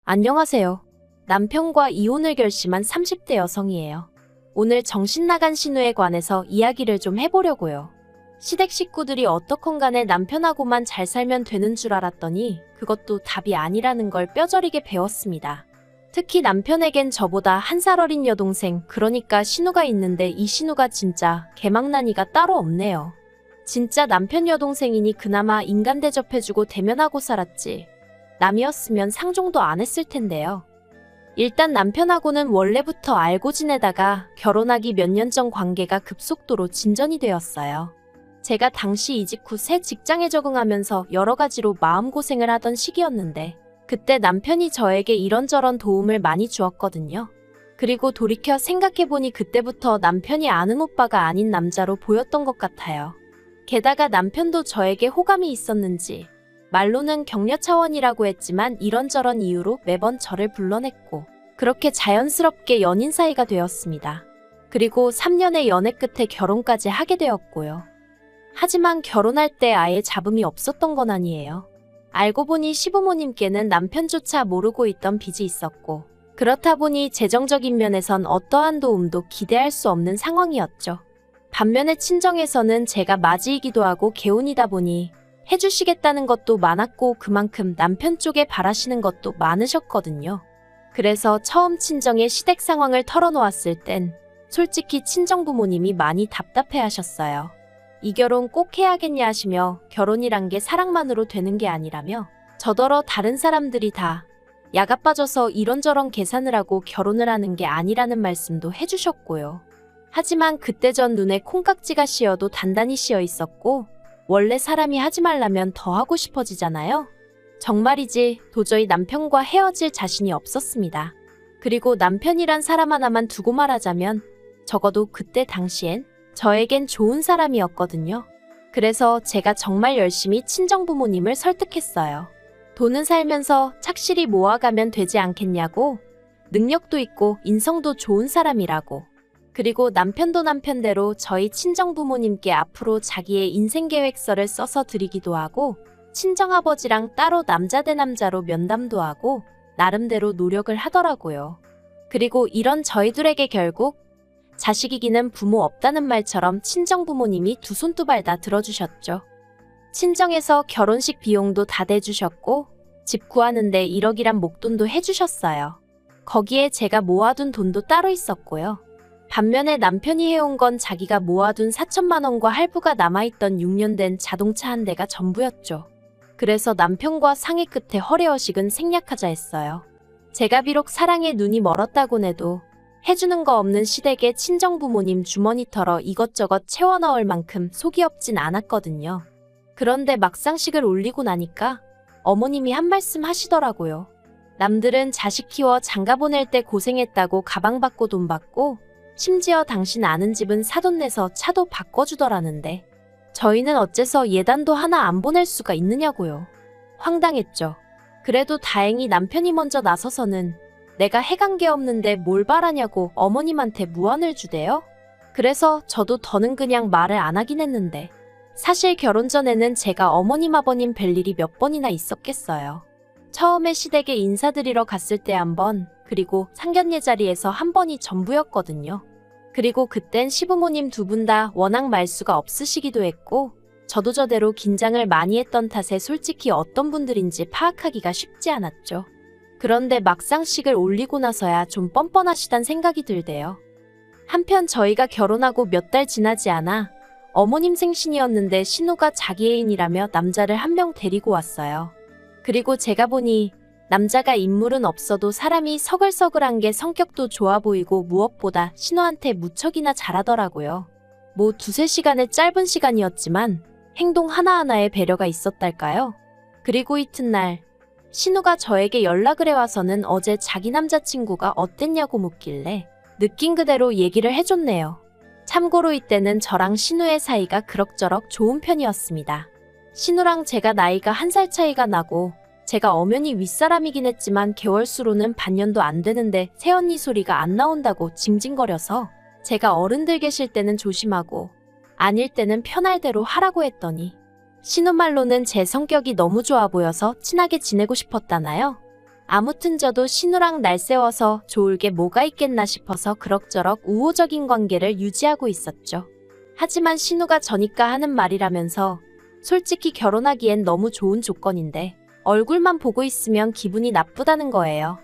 안녕하세요. 남편과 이혼을 결심한 30대 여성이에요. 오늘 정신나간 신우에 관해서 이야기를 좀 해보려고요. 시댁 식구들이 어떻건 간에 남편하고만 잘 살면 되는 줄 알았더니 그것도 답이 아니라는 걸 뼈저리게 배웠습니다. 특히 남편에겐 저보다 한 살 어린 여동생, 그러니까 신우가 있는데 이 신우가 진짜 개망나니가 따로 없네요. 진짜 남편 여동생이니 그나마 인간 대접해주고 대면하고 살았지. 남이었으면 상종도 안 했을 텐데요. 일단 남편하고는 원래부터 알고 지내다가 결혼하기 몇 년 전 관계가 급속도로 진전이 되었어요. 제가 당시 이직 후 새 직장에 적응하면서 여러 가지로 마음고생을 하던 시기였는데 그때 남편이 저에게 이런저런 도움을 많이 주었거든요. 그리고 돌이켜 생각해보니 그때부터 남편이 아는 오빠가 아닌 남자로 보였던 것 같아요. 게다가 남편도 저에게 호감이 있었는지 말로는 격려 차원이라고 했지만 이런저런 이유로 매번 저를 불러냈고 그렇게 자연스럽게 연인 사이가 되었습니다. 그리고 3년의 연애 끝에 결혼까지 하게 되었고요. 하지만 결혼할 때 아예 잡음이 없었던 건 아니에요. 알고 보니 시부모님께는 남편조차 모르고 있던 빚이 있었고 그렇다 보니 재정적인 면에선 어떠한 도움도 기대할 수 없는 상황이었죠. 반면에 친정에서는 제가 맞이이기도 하고 개혼이다 보니 해주시겠다는 것도 많았고 그만큼 남편 쪽에 바라시는 것도 많으셨거든요. 그래서 처음 친정의 시댁 상황을 털어놓았을 땐 솔직히 친정부모님이 많이 답답해하셨어요. 이 결혼 꼭 해야겠냐 하시며 결혼이란 게 사랑만으로 되는 게 아니라며 저더러 다른 사람들이 다 야가 빠져서 이런저런 계산을 하고 결혼을 하는 게 아니라는 말씀도 해주셨고요. 하지만 그때 전 눈에 콩깍지가 씌어도 단단히 씌어 있었고 원래 사람이 하지 말라면 더 하고 싶어지잖아요. 정말이지 도저히 남편과 헤어질 자신이 없었습니다. 그리고 남편이란 사람 하나만 두고 말하자면 적어도 그때 당시엔 저에겐 좋은 사람이었거든요. 그래서 제가 정말 열심히 친정부모님을 설득했어요. 돈은 살면서 착실히 모아가면 되지 않겠냐고, 능력도 있고 인성도 좋은 사람이라고. 그리고 남편도 남편대로 저희 친정부모님께 앞으로 자기의 인생계획서를 써서 드리기도 하고 친정아버지랑 따로 남자 대 남자로 면담도 하고 나름대로 노력을 하더라고요. 그리고 이런 저희들에게 결국 자식이기는 부모 없다는 말처럼 친정부모님이 두 손 두 발 다 들어주셨죠. 친정에서 결혼식 비용도 다 대주셨고 집 구하는데 1억이란 목돈도 해주셨어요. 거기에 제가 모아둔 돈도 따로 있었고요. 반면에 남편이 해온 건 자기가 모아둔 4천만 원과 할부가 남아있던 6년 된 자동차 한 대가 전부였죠. 그래서 남편과 상의 끝에 허례허식은 생략하자 했어요. 제가 비록 사랑에 눈이 멀었다곤 해도 해주는 거 없는 시댁의 친정부모님 주머니 털어 이것저것 채워 넣을 만큼 속이 없진 않았거든요. 그런데 막상식을 올리고 나니까 어머님이 한 말씀 하시더라고요. 남들은 자식 키워 장가 보낼 때 고생했다고 가방 받고 돈 받고 심지어 당신 아는 집은 사돈 내서 차도 바꿔주더라는데 저희는 어째서 예단도 하나 안 보낼 수가 있느냐고요. 황당했죠. 그래도 다행히 남편이 먼저 나서서는 내가 해간 게 없는데 뭘 바라냐고 어머님한테 무안을 주대요. 그래서 저도 더는 그냥 말을 안 하긴 했는데 사실 결혼 전에는 제가 어머님 아버님 뵐 일이 몇 번이나 있었겠어요. 처음에 시댁에 인사드리러 갔을 때 한 번, 그리고 상견례 자리에서 한 번이 전부였거든요. 그리고 그땐 시부모님 두 분 다 워낙 말수가 없으시기도 했고 저도 저대로 긴장을 많이 했던 탓에 솔직히 어떤 분들인지 파악하기가 쉽지 않았죠. 그런데 막상 식을 올리고 나서야 좀 뻔뻔하시단 생각이 들대요. 한편 저희가 결혼하고 몇 달 지나지 않아 어머님 생신이었는데 신우가 자기 애인이라며 남자를 한 명 데리고 왔어요. 그리고 제가 보니 남자가 인물은 없어도 사람이 서글서글한 게 성격도 좋아 보이고 무엇보다 신우한테 무척이나 잘하더라고요. 뭐 2-3시간의 짧은 시간이었지만 행동 하나하나에 배려가 있었달까요? 그리고 이튿날 신우가 저에게 연락을 해와서는 어제 자기 남자친구가 어땠냐고 묻길래 느낀 그대로 얘기를 해줬네요. 참고로 이때는 저랑 신우의 사이가 그럭저럭 좋은 편이었습니다. 신우랑 제가 나이가 1살 차이가 나고 제가 엄연히 윗사람이긴 했지만 개월수로는 반년도 안 되는데 새언니 소리가 안 나온다고 징징거려서 제가 어른들 계실 때는 조심하고 아닐 때는 편할 대로 하라고 했더니 신우 말로는 제 성격이 너무 좋아 보여서 친하게 지내고 싶었다나요? 아무튼 저도 신우랑 날 세워서 좋을 게 뭐가 있겠나 싶어서 그럭저럭 우호적인 관계를 유지하고 있었죠. 하지만 신우가 저니까 하는 말이라면서 솔직히 결혼하기엔 너무 좋은 조건인데 얼굴만 보고 있으면 기분이 나쁘다는 거예요.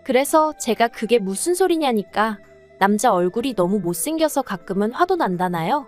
그래서 제가 그게 무슨 소리냐니까 남자 얼굴이 너무 못생겨서 가끔은 화도 난다나요?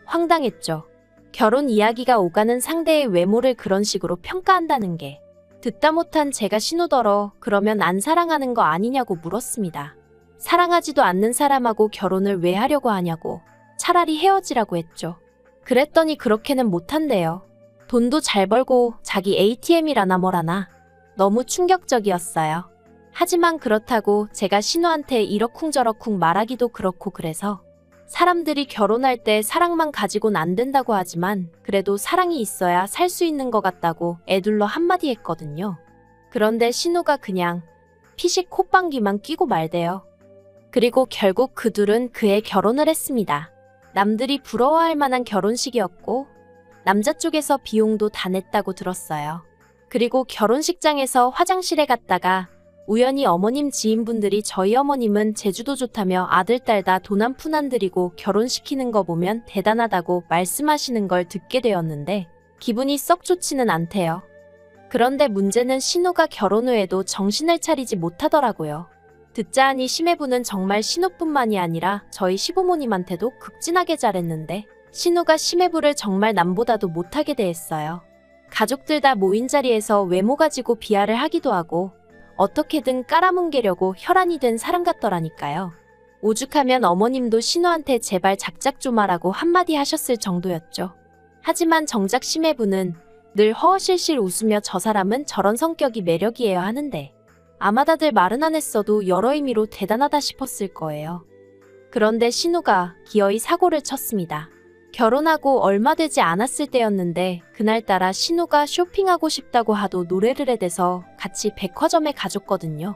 황당했죠. 결혼 이야기가 오가는 상대의 외모를 그런 식으로 평가한다는 게. 듣다 못한 제가 신우더러 그러면 안 사랑하는 거 아니냐고 물었습니다. 사랑하지도 않는 사람하고 결혼을 왜 하려고 하냐고. 차라리 헤어지라고 했죠. 그랬더니 그렇게는 못한대요. 돈도 잘 벌고 자기 ATM이라나 뭐라나. 너무 충격적이었어요. 하지만 그렇다고 제가 신우한테 이러쿵저러쿵 말하기도 그렇고 그래서 사람들이 결혼할 때 사랑만 가지고는 안 된다고 하지만 그래도 사랑이 있어야 살 수 있는 것 같다고 애둘러 한마디 했거든요. 그런데 신우가 그냥 피식 콧방귀만 뀌고 말대요. 그리고 결국 그 둘은 그해 결혼을 했습니다. 남들이 부러워할 만한 결혼식이었고 남자 쪽에서 비용도 다 냈다고 들었어요. 그리고 결혼식장에서 화장실에 갔다가 우연히 어머님 지인분들이 저희 어머님은 제주도 좋다며 아들 딸 다 돈 한 푼 안 들이고 결혼시키는 거 보면 대단하다고 말씀하시는 걸 듣게 되었는데 기분이 썩 좋지는 않대요. 그런데 문제는 신우가 결혼 후에도 정신을 차리지 못하더라고요. 듣자 하니 시매부는 정말 신우뿐만이 아니라 저희 시부모님한테도 극진하게 잘했는데 신우가 시매부를 정말 남보다도 못하게 대했어요. 가족들 다 모인 자리에서 외모 가지고 비하를 하기도 하고 어떻게든 깔아뭉개려고 혈안이 된 사람 같더라니까요. 오죽하면 어머님도 신우한테 제발 작작 좀 하라고 한마디 하셨을 정도였죠. 하지만 정작 시매부는 늘 허허실실 웃으며 저 사람은 저런 성격이 매력이에요 하는데 아마 다들 말은 안 했어도 여러 의미로 대단하다 싶었을 거예요. 그런데 신우가 기어이 사고를 쳤습니다. 결혼하고 얼마 되지 않았을 때였는데 그날따라 신우가 쇼핑하고 싶다고 하도 노래를 해대서 같이 백화점에 가줬거든요.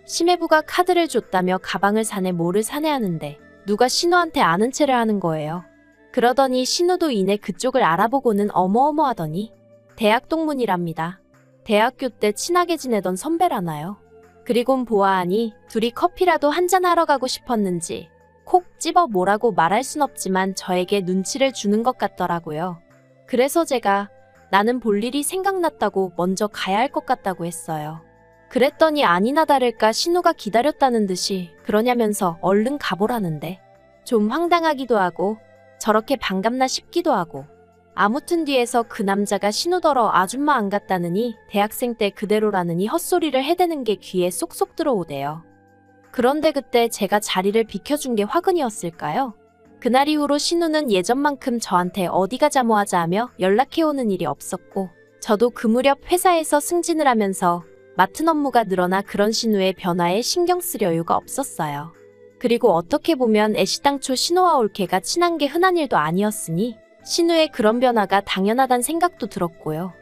시매부가 카드를 줬다며 가방을 사네 뭐를 사네 하는데 누가 신우한테 아는 체를 하는 거예요. 그러더니 신우도 이내 그쪽을 알아보고는 어머어머하더니 대학 동문이랍니다. 대학교 때 친하게 지내던 선배라나요. 그리곤 보아하니 둘이 커피라도 한잔하러 가고 싶었는지 콕 집어 뭐라고 말할 순 없지만 저에게 눈치를 주는 것 같더라고요. 그래서 제가 나는 볼 일이 생각났다고 먼저 가야 할 것 같다고 했어요. 그랬더니 아니나 다를까 신우가 기다렸다는 듯이 그러냐면서 얼른 가보라는데 좀 황당하기도 하고 저렇게 반갑나 싶기도 하고 아무튼 뒤에서 그 남자가 신우더러 아줌마 안 갔다느니 대학생 때 그대로라느니 헛소리를 해대는 게 귀에 쏙쏙 들어오대요. 그런데 그때 제가 자리를 비켜준 게 화근이었을까요? 그날 이후로 신우는 예전만큼 저한테 어디 가자 뭐 하자 하며 연락해오는 일이 없었고 저도 그 무렵 회사에서 승진을 하면서 맡은 업무가 늘어나 그런 신우의 변화에 신경 쓸 여유가 없었어요. 그리고 어떻게 보면 애시당초 신우와 올케가 친한 게 흔한 일도 아니었으니 신우의 그런 변화가 당연하단 생각도 들었고요.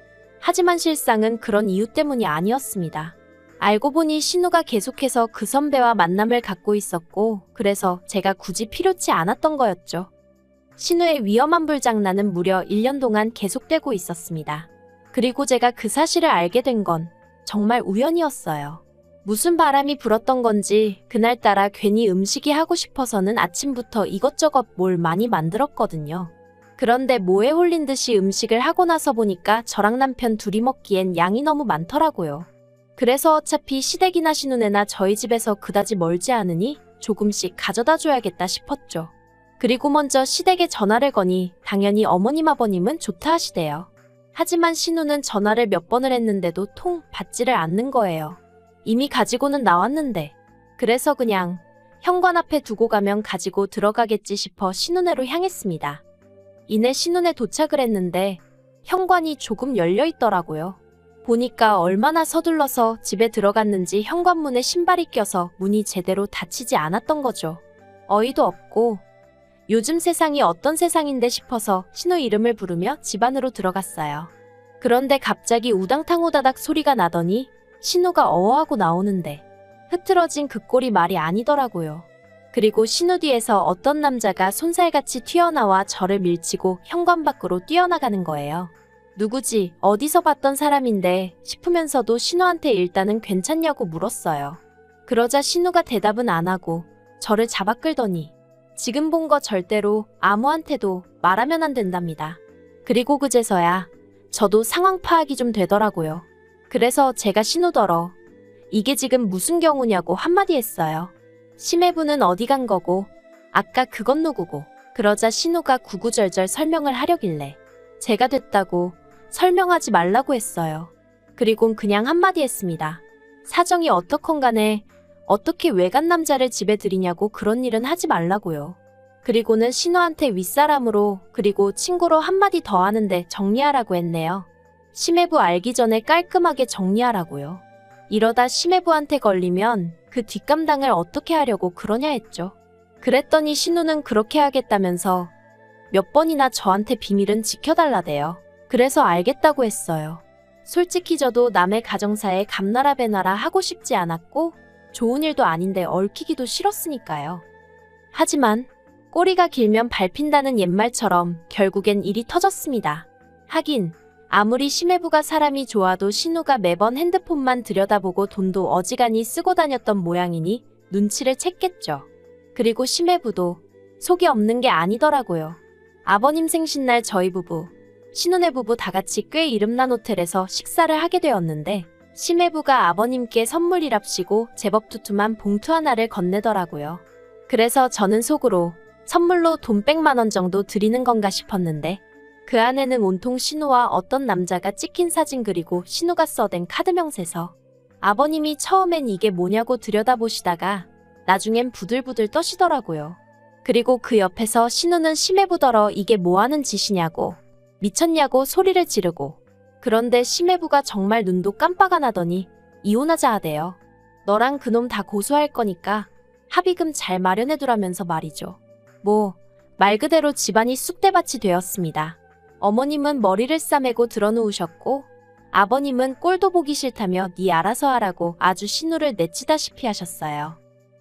하지만 실상은 그런 이유 때문이 아니었습니다. 알고 보니 신우가 계속해서 그 선배와 만남을 갖고 있었고 그래서 제가 굳이 필요치 않았던 거였죠. 신우의 위험한 불장난은 무려 1년 동안 계속되고 있었습니다. 그리고 제가 그 사실을 알게 된 건 정말 우연이었어요. 무슨 바람이 불었던 건지 그날따라 괜히 음식이 하고 싶어서는 아침부터 이것저것 뭘 많이 만들었거든요. 그런데 뭐에 홀린 듯이 음식을 하고 나서 보니까 저랑 남편 둘이 먹기엔 양이 너무 많더라고요. 그래서 어차피 시댁이나 신우네나 저희 집에서 그다지 멀지 않으니 조금씩 가져다 줘야겠다 싶었죠. 그리고 먼저 시댁에 전화를 거니 당연히 어머님 아버님은 좋다 하시대요. 하지만 신우는 전화를 몇 번을 했는데도 통 받지를 않는 거예요. 이미 가지고는 나왔는데. 그래서 그냥 현관 앞에 두고 가면 가지고 들어가겠지 싶어 신우네로 향했습니다. 이내 신우네 도착을 했는데 현관이 조금 열려 있더라고요. 보니까 얼마나 서둘러서 집에 들어갔는지 현관문에 신발이 껴서 문이 제대로 닫히지 않았던 거죠. 어이도 없고 요즘 세상이 어떤 세상인데 싶어서 신우 이름을 부르며 집 안으로 들어갔어요. 그런데 갑자기 우당탕 우다닥 소리가 나더니 신우가 어어하고 나오는데 흐트러진 그 꼴이 말이 아니더라고요. 그리고 신우 뒤에서 어떤 남자가 손살같이 튀어나와 저를 밀치고 현관 밖으로 뛰어나가는 거예요. 누구지, 어디서 봤던 사람인데 싶으면서도 신우한테 일단은 괜찮냐고 물었어요. 그러자 신우가 대답은 안 하고 저를 잡아 끌더니 지금 본 거 절대로 아무한테도 말하면 안 된답니다. 그리고 그제서야 저도 상황 파악이 좀 되더라고요. 그래서 제가 신우더러 이게 지금 무슨 경우냐고 한마디 했어요. 심해부는 어디 간 거고 아까 그건 누구고. 그러자 신우가 구구절절 설명을 하려길래 제가 됐다고 설명하지 말라고 했어요. 그리곤 그냥 한마디 했습니다. 사정이 어떻건 간에 어떻게 외간 남자를 집에 들이냐고 그런 일은 하지 말라고요. 그리고는 신우한테 윗사람으로 그리고 친구로 한마디 더 하는데 정리하라고 했네요. 심해부 알기 전에 깔끔하게 정리하라고요. 이러다 심해부한테 걸리면 그 뒷감당을 어떻게 하려고 그러냐 했죠. 그랬더니 신우는 그렇게 하겠다면서 몇 번이나 저한테 비밀은 지켜달라대요. 그래서 알겠다고 했어요. 솔직히 저도 남의 가정사에 감나라 배나라 하고 싶지 않았고 좋은 일도 아닌데 얽히기도 싫었으니까요. 하지만 꼬리가 길면 밟힌다는 옛말처럼 결국엔 일이 터졌습니다. 하긴 아무리 심해부가 사람이 좋아도 신우가 매번 핸드폰만 들여다보고 돈도 어지간히 쓰고 다녔던 모양이니 눈치를 챘겠죠. 그리고 심해부도 속이 없는 게 아니더라고요. 아버님 생신날 저희 부부, 신우네 부부 다 같이 꽤 이름난 호텔에서 식사를 하게 되었는데 심해부가 아버님께 선물이랍시고 제법 두툼한 봉투 하나를 건네더라고요. 그래서 저는 속으로 선물로 돈 100만 원 정도 드리는 건가 싶었는데 그 안에는 온통 신우와 어떤 남자가 찍힌 사진 그리고 신우가 써댄 카드 명세서. 아버님이 처음엔 이게 뭐냐고 들여다보시다가 나중엔 부들부들 떠시더라고요. 그리고 그 옆에서 신우는 심해부더러 이게 뭐하는 짓이냐고 미쳤냐고 소리를 지르고 그런데 심해부가 정말 눈도 깜빡 안 하더니 이혼하자 하대요. 너랑 그놈 다 고소할 거니까 합의금 잘 마련해두라면서 말이죠. 말 그대로 집안이 쑥대밭이 되었습니다. 어머님은 머리를 싸매고 드러누우셨고 아버님은 꼴도 보기 싫다며 네 알아서 하라고 아주 신우를 내치다시피 하셨어요.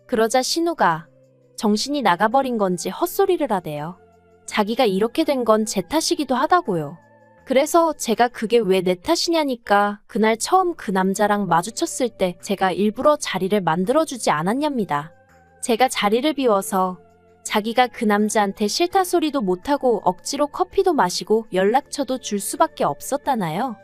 그러자 신우가 정신이 나가버린 건지 헛소리를 하대요. 자기가 이렇게 된 건 제 탓이기도 하다고요. 그래서 제가 그게 왜 내 탓이냐니까 그날 처음 그 남자랑 마주쳤을 때 제가 일부러 자리를 만들어주지 않았냐입니다. 제가 자리를 비워서 자기가 그 남자한테 싫다 소리도 못하고 억지로 커피도 마시고 연락처도 줄 수밖에 없었다나요.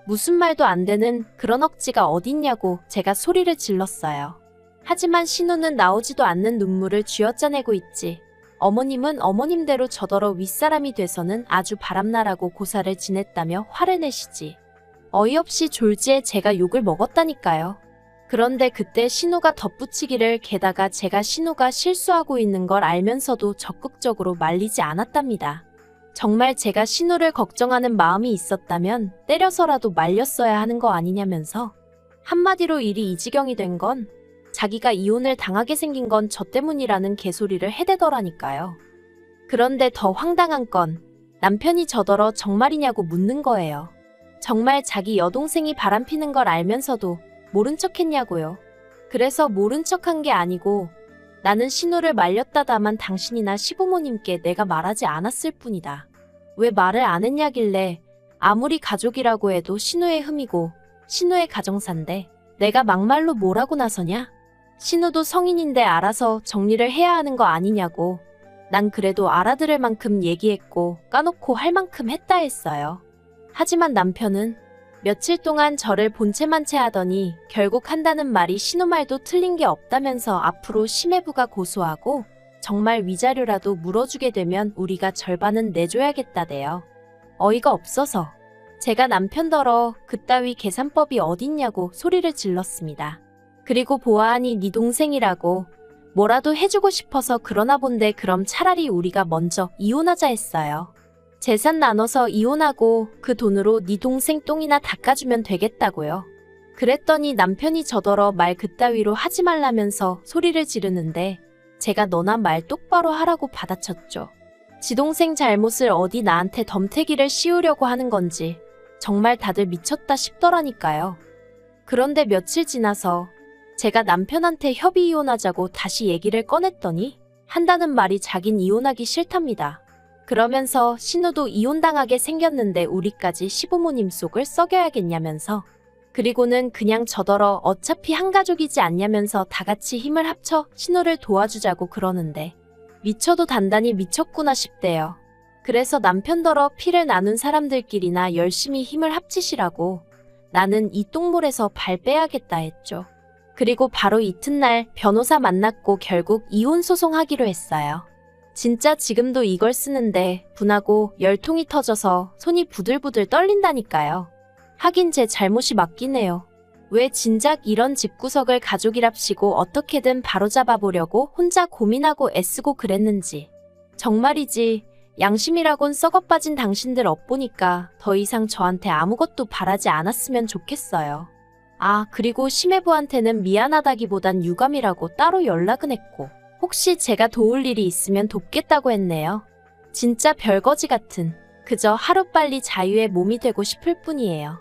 무슨 말도 안 되는 그런 억지가 어딨냐고 제가 소리를 질렀어요. 하지만 신우는 나오지도 않는 눈물을 쥐어짜내고 있지. 어머님은 어머님대로 저더러 윗사람이 돼서는 아주 바람나라고 고사를 지냈다며 화를 내시지. 어이없이 졸지에 제가 욕을 먹었다니까요. 그런데 그때 신우가 덧붙이기를 게다가 제가 신우가 실수하고 있는 걸 알면서도 적극적으로 말리지 않았답니다. 정말 제가 신우를 걱정하는 마음이 있었다면 때려서라도 말렸어야 하는 거 아니냐면서 한마디로 일이 이 지경이 된 건 자기가 이혼을 당하게 생긴 건 저 때문이라는 개소리를 해대더라니까요. 그런데 더 황당한 건 남편이 저더러 정말이냐고 묻는 거예요. 정말 자기 여동생이 바람피는 걸 알면서도 모른 척 했냐고요. 그래서 모른 척한 게 아니고 나는 신우를 말렸다 다만 당신이나 시부모님께 내가 말하지 않았을 뿐이다. 왜 말을 안 했냐길래 아무리 가족이라고 해도 신우의 흠이고 신우의 가정사인데 내가 막말로 뭐라고 나서냐? 신우도 성인인데 알아서 정리를 해야 하는 거 아니냐고. 난 그래도 알아들을 만큼 얘기했고 까놓고 할 만큼 했다 했어요. 하지만 남편은 며칠 동안 저를 본체만 채 하더니 결국 한다는 말이 신우 말도 틀린 게 없다면서 앞으로 심해부가 고소하고 정말 위자료라도 물어주게 되면 우리가 절반은 내줘야겠다대요. 어이가 없어서 제가 남편더러 그따위 계산법이 어딨냐고 소리를 질렀습니다. 그리고 보아하니 네 동생이라고 뭐라도 해주고 싶어서 그러나 본데 그럼 차라리 우리가 먼저 이혼하자 했어요. 재산 나눠서 이혼하고 그 돈으로 네 동생 똥이나 닦아주면 되겠다고요. 그랬더니 남편이 저더러 말 그따위로 하지 말라면서 소리를 지르는데 제가 너나 말 똑바로 하라고 받아쳤죠. 지 동생 잘못을 어디 나한테 덤태기를 씌우려고 하는 건지 정말 다들 미쳤다 싶더라니까요. 그런데 며칠 지나서 제가 남편한테 협의 이혼하자고 다시 얘기를 꺼냈더니 한다는 말이 자긴 이혼하기 싫답니다. 그러면서 신우도 이혼당하게 생겼는데 우리까지 시부모님 속을 썩여야겠냐면서. 그리고는 그냥 저더러 어차피 한 가족이지 않냐면서 다 같이 힘을 합쳐 신우를 도와주자고 그러는데 미쳐도 단단히 미쳤구나 싶대요. 그래서 남편더러 피를 나눈 사람들끼리나 열심히 힘을 합치시라고 나는 이 똥물에서 발 빼야겠다 했죠. 그리고 바로 이튿날 변호사 만났고 결국 이혼 소송하기로 했어요. 진짜 지금도 이걸 쓰는데 분하고 열통이 터져서 손이 부들부들 떨린다니까요. 하긴 제 잘못이 맞긴 해요. 왜 진작 이런 집구석을 가족이랍시고 어떻게든 바로잡아 보려고 혼자 고민하고 애쓰고 그랬는지. 정말이지 양심이라곤 썩어빠진 당신들 엿보니까 더 이상 저한테 아무것도 바라지 않았으면 좋겠어요. 아, 그리고 심해부한테는 미안하다기보단 유감이라고 따로 연락은 했고 혹시 제가 도울 일이 있으면 돕겠다고 했네요. 진짜 별거지 같은. 그저 하루빨리 자유의 몸이 되고 싶을 뿐이에요.